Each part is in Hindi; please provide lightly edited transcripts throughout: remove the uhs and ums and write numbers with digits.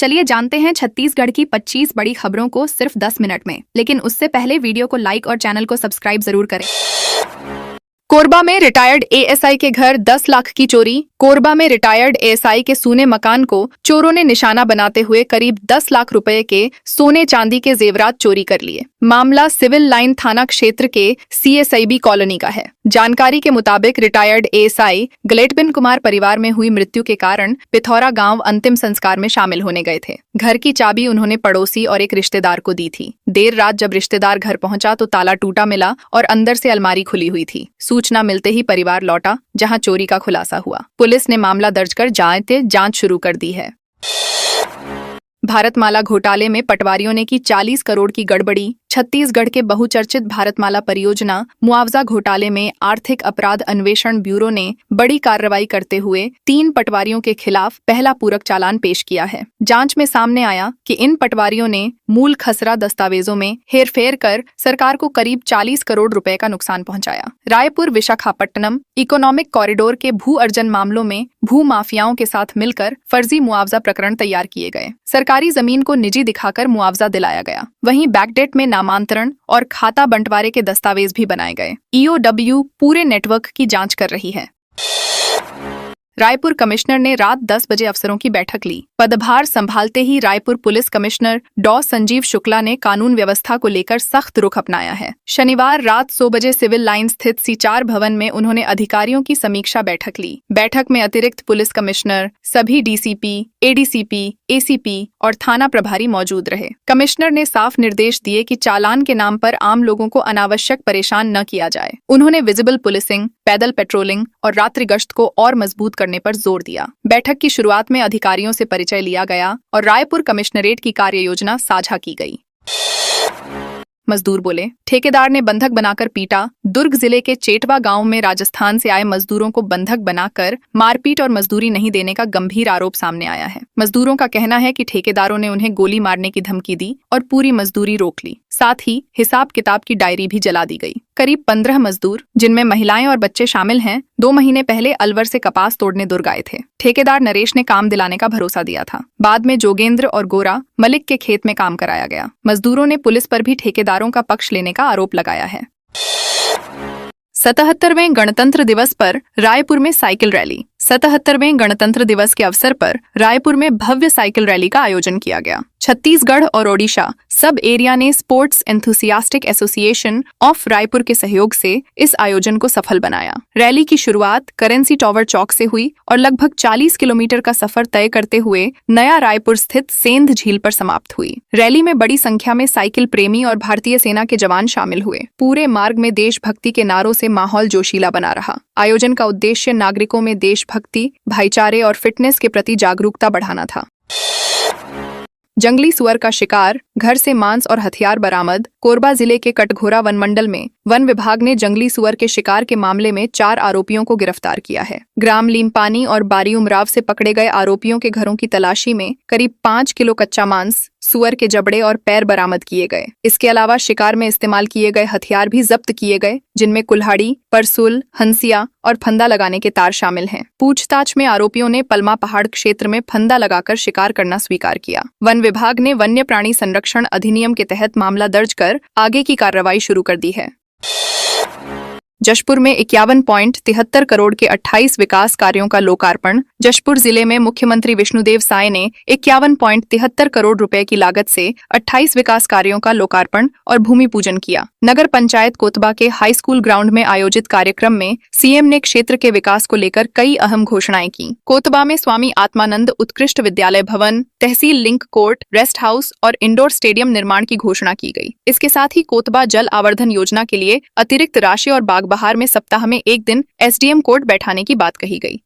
चलिए जानते हैं छत्तीसगढ़ की 25 बड़ी खबरों को सिर्फ 10 मिनट में, लेकिन उससे पहले वीडियो को लाइक और चैनल को सब्सक्राइब जरूर करें। कोरबा में रिटायर्ड एएसआई के घर 10 लाख की चोरी। कोरबा में रिटायर्ड एएसआई के सूने मकान को चोरों ने निशाना बनाते हुए करीब 10 लाख रुपए के सोने चांदी के जेवरात चोरी कर लिए। मामला सिविल लाइन थाना क्षेत्र के सीएसआईबी कॉलोनी का है। जानकारी के मुताबिक रिटायर्ड एएसआई ग्लेटबिन कुमार परिवार में हुई मृत्यु के कारण पिथौरा गांव अंतिम संस्कार में शामिल होने गए थे। घर की चाबी उन्होंने पड़ोसी और एक रिश्तेदार को दी थी। देर रात जब रिश्तेदार घर पहुंचा तो ताला टूटा मिला और अंदर से अलमारी खुली हुई थी। सूचना मिलते ही परिवार लौटा, जहां चोरी का खुलासा हुआ। पुलिस ने मामला दर्ज कर जांच शुरू कर दी है। भारतमाला घोटाले में पटवारियों ने की 40 करोड़ की गड़बड़ी। छत्तीसगढ़ के बहुचर्चित भारतमाला परियोजना मुआवजा घोटाले में आर्थिक अपराध अन्वेषण ब्यूरो ने बड़ी कार्रवाई करते हुए 3 पटवारियों के खिलाफ पहला पूरक चालान पेश किया है। जांच में सामने आया कि इन पटवारियों ने मूल खसरा दस्तावेजों में हेरफेर कर सरकार को करीब 40 करोड़ रुपए का नुकसान पहुंचाया। रायपुर विशाखापट्टनम इकोनॉमिक कॉरिडोर के भू अर्जन मामलों में भू माफियाओं के साथ मिलकर फर्जी मुआवजा प्रकरण तैयार किए गए। सरकारी जमीन को निजी दिखाकर मुआवजा दिलाया गया। वहीं बैकडेट में नामांतरण और खाता बंटवारे के दस्तावेज भी बनाए गए। ईओडब्ल्यू पूरे नेटवर्क की जांच कर रही है। रायपुर कमिश्नर ने रात 10 बजे अफसरों की बैठक ली। पदभार संभालते ही रायपुर पुलिस कमिश्नर डॉ संजीव शुक्ला ने कानून व्यवस्था को लेकर सख्त रुख अपनाया है। शनिवार रात 100 बजे सिविल लाइन स्थित C4 भवन में उन्होंने अधिकारियों की समीक्षा बैठक ली। बैठक में अतिरिक्त पुलिस कमिश्नर, सभी डीसीपी, एडीसीपी, एसीपी और थाना प्रभारी मौजूद रहे। कमिश्नर ने साफ निर्देश दिए कि चालान के नाम पर आम लोगों को अनावश्यक परेशान न किया जाए। उन्होंने विजिबल पुलिसिंग, पैदल पेट्रोलिंग और रात्रि गश्त को और मजबूत करने पर जोर दिया। बैठक की शुरुआत में अधिकारियों से परिचय लिया गया और रायपुर कमिश्नरेट की कार्य योजना साझा की गई। मजदूर बोले, ठेकेदार ने बंधक बनाकर पीटा। दुर्ग जिले के चेटवा गांव में राजस्थान से आए मजदूरों को बंधक बनाकर मारपीट और मजदूरी नहीं देने का गंभीर आरोप सामने आया है। मजदूरों का कहना है कि ठेकेदारों ने उन्हें गोली मारने की धमकी दी और पूरी मजदूरी रोक ली। साथ ही हिसाब किताब की डायरी भी जला दी गई। करीब 15 मजदूर, जिनमें महिलाएं और बच्चे शामिल हैं, 2 महीने पहले अलवर से कपास तोड़ने दुर्ग आए थे। ठेकेदार नरेश ने काम दिलाने का भरोसा दिया था। बाद में जोगेंद्र और गोरा मलिक के खेत में काम कराया गया। मजदूरों ने पुलिस पर भी ठेकेदारों का पक्ष लेने का आरोप लगाया है। 77वें गणतंत्र दिवस पर रायपुर में साइकिल रैली। 77वें गणतंत्र दिवस के अवसर पर रायपुर में भव्य साइकिल रैली का आयोजन किया गया। छत्तीसगढ़ और ओडिशा सब एरिया ने sports enthusiastic association of Raipur के सहयोग से इस आयोजन को सफल बनाया। रैली की शुरुआत करेंसी टॉवर चौक से हुई और लगभग 40 किलोमीटर का सफर तय करते हुए नया रायपुर स्थित सेंध झील पर समाप्त हुई। रैली में बड़ी संख्या में साइकिल प्रेमी और भारतीय सेना के जवान शामिल हुए। पूरे मार्ग में देशभक्ति के नारों से माहौल जोशीला बना रहा। आयोजन का उद्देश्य नागरिकों में देशभक्ति, भाईचारे और फिटनेस के प्रति जागरूकता बढ़ाना था। जंगली सुअर का शिकार, घर से मांस और हथियार बरामद। कोरबा जिले के कटघोरा वन मंडल में वन विभाग ने जंगली सुअर के शिकार के मामले में 4 आरोपियों को गिरफ्तार किया है। ग्राम लीमपानी और बारी उमराव से पकड़े गए आरोपियों के घरों की तलाशी में करीब 5 किलो कच्चा मांस, सुअर के जबड़े और पैर बरामद किए गए। इसके अलावा शिकार में इस्तेमाल किए गए हथियार भी जब्त किए गए, जिनमें कुल्हाड़ी, परसुल, हंसिया और फंदा लगाने के तार शामिल हैं। पूछताछ में आरोपियों ने पलमा पहाड़ क्षेत्र में फंदा लगाकर शिकार करना स्वीकार किया। वन विभाग ने वन्य प्राणी संरक्षण अधिनियम के तहत मामला दर्ज कर आगे की कार्रवाई शुरू कर दी है। जशपुर में 51.73 करोड़ के 28 विकास कार्यों का लोकार्पण। जशपुर जिले में मुख्यमंत्री विष्णुदेव साय ने 51.73 करोड़ रुपए की लागत से 28 विकास कार्यों का लोकार्पण और भूमि पूजन किया। नगर पंचायत कोतबा के हाई स्कूल ग्राउंड में आयोजित कार्यक्रम में सीएम ने क्षेत्र के विकास को लेकर कई अहम घोषणाएं की। कोतबा में स्वामी आत्मानंद उत्कृष्ट विद्यालय भवन, तहसील लिंक कोर्ट, रेस्ट हाउस और इंडोर स्टेडियम निर्माण की घोषणा की गई। इसके साथ ही कोतबा जल आवर्धन योजना के लिए अतिरिक्त राशि और बागबहार में सप्ताह में 1 दिन एसडीएम कोर्ट बैठाने की बात कही गई।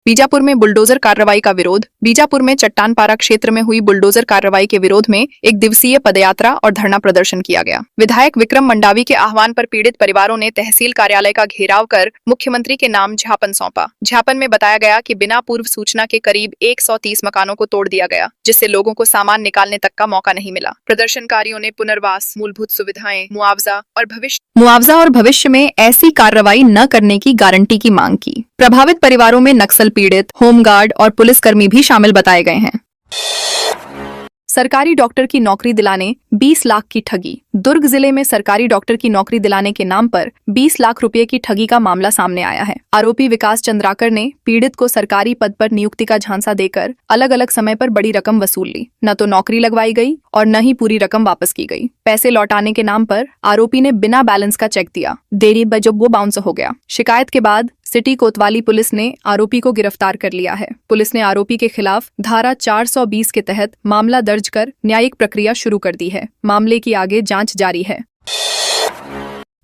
बीजापुर में बुलडोजर कार्रवाई का विरोध। बीजापुर में चट्टानपारा क्षेत्र में हुई बुलडोजर कार्रवाई के विरोध में 1 दिवसीय पदयात्रा और धरना प्रदर्शन किया गया। विधायक विक्रम मंडावी के आह्वान पर पीड़ित परिवारों ने तहसील कार्यालय का घेराव कर मुख्यमंत्री के नाम ज्ञापन सौंपा। ज्ञापन में बताया गया कि बिना पूर्व सूचना के करीब 130 मकानों को तोड़ दिया गया, जिससे लोगों को सामान निकालने तक का मौका नहीं मिला। प्रदर्शनकारियों ने पुनर्वास, मूलभूत सुविधाएं, मुआवजा और भविष्य में ऐसी कार्रवाई न करने की गारंटी की मांग की। प्रभावित परिवारों में नक्सल पीड़ित, होमगार्ड और पुलिसकर्मी भी शामिल बताए गए हैं। सरकारी डॉक्टर की नौकरी दिलाने 20 लाख की ठगी। दुर्ग जिले में सरकारी डॉक्टर की नौकरी दिलाने के नाम पर 20 लाख रुपए की ठगी का मामला सामने आया है। आरोपी विकास चंद्राकर ने पीड़ित को सरकारी पद पर नियुक्ति का झांसा देकर अलग अलग समय पर बड़ी रकम वसूल ली। न तो नौकरी लगवाई गई और न ही पूरी रकम वापस की गई। पैसे लौटाने के नाम पर आरोपी ने बिना बैलेंस का चेक दिया। देरी जब वो बाउंस हो गया। शिकायत के बाद सिटी कोतवाली पुलिस ने आरोपी को गिरफ्तार कर लिया है। पुलिस ने आरोपी के खिलाफ धारा 420 के तहत मामला दर्ज कर न्यायिक प्रक्रिया शुरू कर दी है। मामले की आगे जांच जारी है।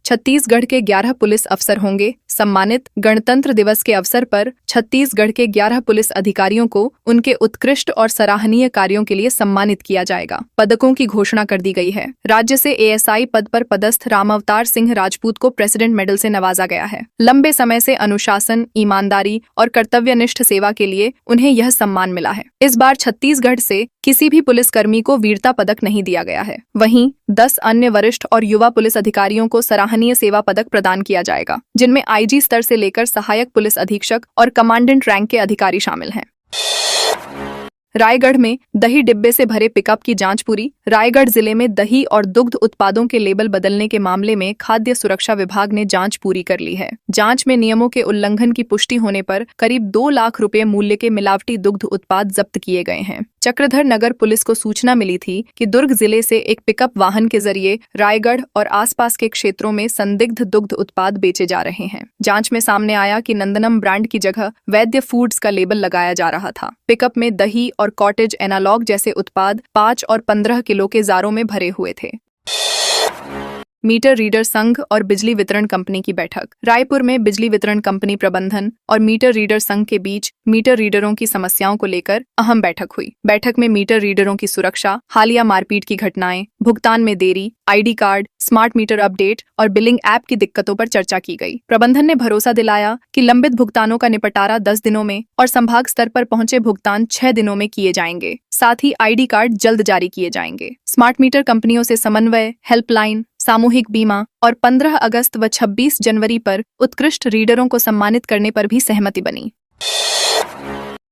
छत्तीसगढ़ के 11 पुलिस अफसर होंगे सम्मानित। गणतंत्र दिवस के अवसर पर छत्तीसगढ़ के 11 पुलिस अधिकारियों को उनके उत्कृष्ट और सराहनीय कार्यों के लिए सम्मानित किया जाएगा। पदकों की घोषणा कर दी गई है। राज्य से एएसआई पद पर पदस्थ रामावतार सिंह राजपूत को प्रेसिडेंट मेडल से नवाजा गया है। लंबे समय से अनुशासन, ईमानदारी और कर्तव्यनिष्ठ सेवा के लिए उन्हें यह सम्मान मिला है। इस बार छत्तीसगढ़ से किसी भी पुलिसकर्मी को वीरता पदक नहीं दिया गया है। वहीं 10 अन्य वरिष्ठ और युवा पुलिस अधिकारियों को सराहनीय सेवा पदक प्रदान किया जाएगा, जिनमें आईजी स्तर से लेकर सहायक पुलिस अधीक्षक और कमांडेंट रैंक के अधिकारी शामिल हैं। रायगढ़ में दही डिब्बे से भरे पिकअप की जांच पूरी। रायगढ़ जिले में दही और दुग्ध उत्पादों के लेबल बदलने के मामले में खाद्य सुरक्षा विभाग ने जांच पूरी कर ली है। जांच में नियमों के उल्लंघन की पुष्टि होने पर करीब 2 लाख रुपए मूल्य के मिलावटी दुग्ध उत्पाद जब्त किए गए हैं। चक्रधर नगर पुलिस को सूचना मिली थी कि दुर्ग जिले से एक पिकअप वाहन के जरिए रायगढ़ और आसपास के क्षेत्रों में संदिग्ध दुग्ध उत्पाद बेचे जा रहे हैं। जांच में सामने आया कि नंदनम ब्रांड की जगह वैद्य फूड्स का लेबल लगाया जा रहा था। पिकअप में दही और कॉटेज एनालॉग जैसे उत्पाद 5 और 15 किलो के जारों में भरे हुए थे। मीटर रीडर संघ और बिजली वितरण कंपनी की बैठक। रायपुर में बिजली वितरण कंपनी प्रबंधन और मीटर रीडर संघ के बीच मीटर रीडरों की समस्याओं को लेकर अहम बैठक हुई। बैठक में मीटर रीडरों की सुरक्षा, हालिया मारपीट की घटनाएं, भुगतान में देरी, ID card, smart meter update और बिलिंग ऐप की दिक्कतों पर चर्चा की गई। प्रबंधन ने भरोसा दिलाया कि लंबित भुगतानों का निपटारा 10 दिनों में और संभाग स्तर पर पहुंचे भुगतान 6 दिनों में किए जाएंगे। साथ ही आईडी कार्ड जल्द जारी किए जाएंगे। स्मार्ट मीटर कंपनियों से समन्वय, हेल्पलाइन, सामूहिक बीमा और 15 अगस्त व 26 जनवरी पर उत्कृष्ट रीडरों को सम्मानित करने पर भी सहमति बनी।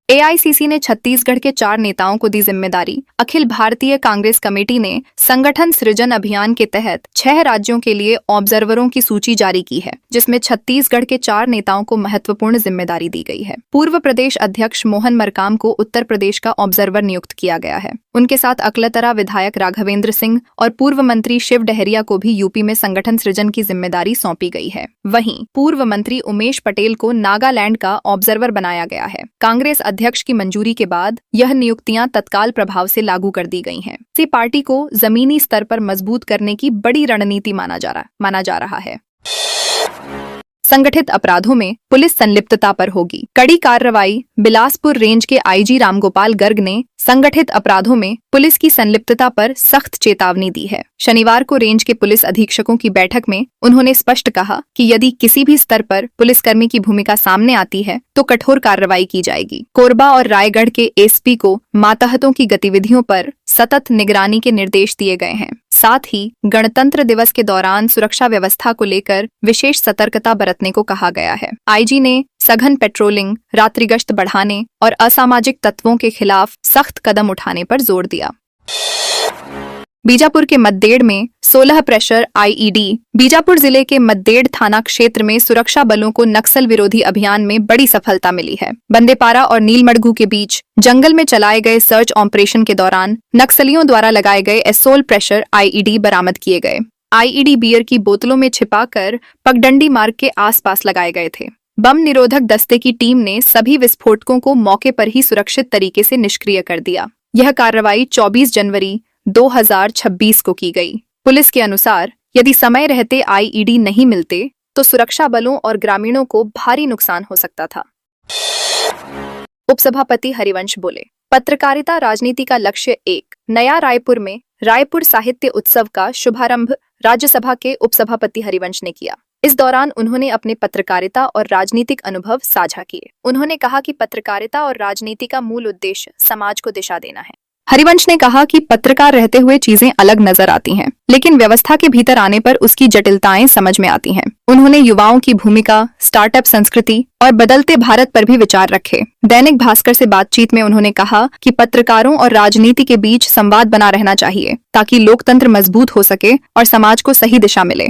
एआईसीसी ने छत्तीसगढ़ के 4 नेताओं को दी जिम्मेदारी। अखिल भारतीय कांग्रेस कमेटी ने संगठन सृजन अभियान के तहत 6 राज्यों के लिए ऑब्जर्वरों की सूची जारी की है, जिसमें छत्तीसगढ़ के 4 नेताओं को महत्वपूर्ण जिम्मेदारी दी गई है। पूर्व प्रदेश अध्यक्ष मोहन मरकाम को उत्तर प्रदेश का ऑब्जर्वर नियुक्त किया गया है। उनके साथ अकलतरा विधायक राघवेंद्र सिंह और पूर्व मंत्री शिव डहरिया को भी यूपी में संगठन सृजन की जिम्मेदारी सौंपी गई है। वहीं पूर्व मंत्री उमेश पटेल को नागालैंड का ऑब्जर्वर बनाया गया है। कांग्रेस अध्यक्ष की मंजूरी के बाद यह नियुक्तियां तत्काल प्रभाव से लागू कर दी गई हैं। इसी पार्टी को जमीनी स्तर पर मजबूत करने की बड़ी रणनीति माना जा रहा है। संगठित अपराधों में पुलिस संलिप्तता पर होगी कड़ी कार्रवाई। बिलासपुर रेंज के आईजी रामगोपाल गर्ग ने संगठित अपराधों में पुलिस की संलिप्तता पर सख्त चेतावनी दी है। शनिवार को रेंज के पुलिस अधीक्षकों की बैठक में उन्होंने स्पष्ट कहा कि यदि किसी भी स्तर पर पुलिसकर्मी की भूमिका सामने आती है तो कठोर कार्रवाई की जाएगी। कोरबा और रायगढ़ के एसपी को मातहतों की गतिविधियों पर सतत निगरानी के निर्देश दिए गए हैं। साथ ही गणतंत्र दिवस के दौरान सुरक्षा व्यवस्था को लेकर विशेष सतर्कता बरतने को कहा गया है। आईजी ने सघन पेट्रोलिंग, रात्रि गश्त बढ़ाने और असामाजिक तत्वों के खिलाफ सख्त कदम उठाने पर जोर दिया। बीजापुर के मद्देड़ में 16 प्रेशर आईईडी। बीजापुर जिले के मद्देड़ थाना क्षेत्र में सुरक्षा बलों को नक्सल विरोधी अभियान में बड़ी सफलता मिली है। बंदेपारा और नीलमड़गू के बीच जंगल में चलाए गए सर्च ऑपरेशन के दौरान नक्सलियों द्वारा लगाए गए 16 प्रेशर आईईडी बरामद किए गए। आईईडी बियर की बोतलों में छिपाकर पगडंडी मार्ग के आसपास लगाए गए थे। बम निरोधक दस्ते की टीम ने सभी विस्फोटकों को मौके पर ही सुरक्षित तरीके से निष्क्रिय कर दिया। यह कार्रवाई 24 जनवरी 2026 को की गई। पुलिस के अनुसार यदि समय रहते आईईडी नहीं मिलते तो सुरक्षा बलों और ग्रामीणों को भारी नुकसान हो सकता था। उपसभापति हरिवंश बोले, पत्रकारिता राजनीति का लक्ष्य 1। नया रायपुर में रायपुर साहित्य उत्सव का शुभारंभ राज्यसभा के उपसभापति हरिवंश ने किया। इस दौरान उन्होंने अपने पत्रकारिता और राजनीतिक अनुभव साझा किए। उन्होंने कहा कि पत्रकारिता और राजनीति का मूल उद्देश्य समाज को दिशा देना है। हरिवंश ने कहा कि पत्रकार रहते हुए चीजें अलग नजर आती हैं, लेकिन व्यवस्था के भीतर आने पर उसकी जटिलताएं समझ में आती हैं। उन्होंने युवाओं की भूमिका, स्टार्टअप संस्कृति और बदलते भारत पर भी विचार रखे। दैनिक भास्कर से बातचीत में उन्होंने कहा कि पत्रकारों और राजनीति के बीच संवाद बना रहना चाहिए ताकि लोकतंत्र मजबूत हो सके और समाज को सही दिशा मिले।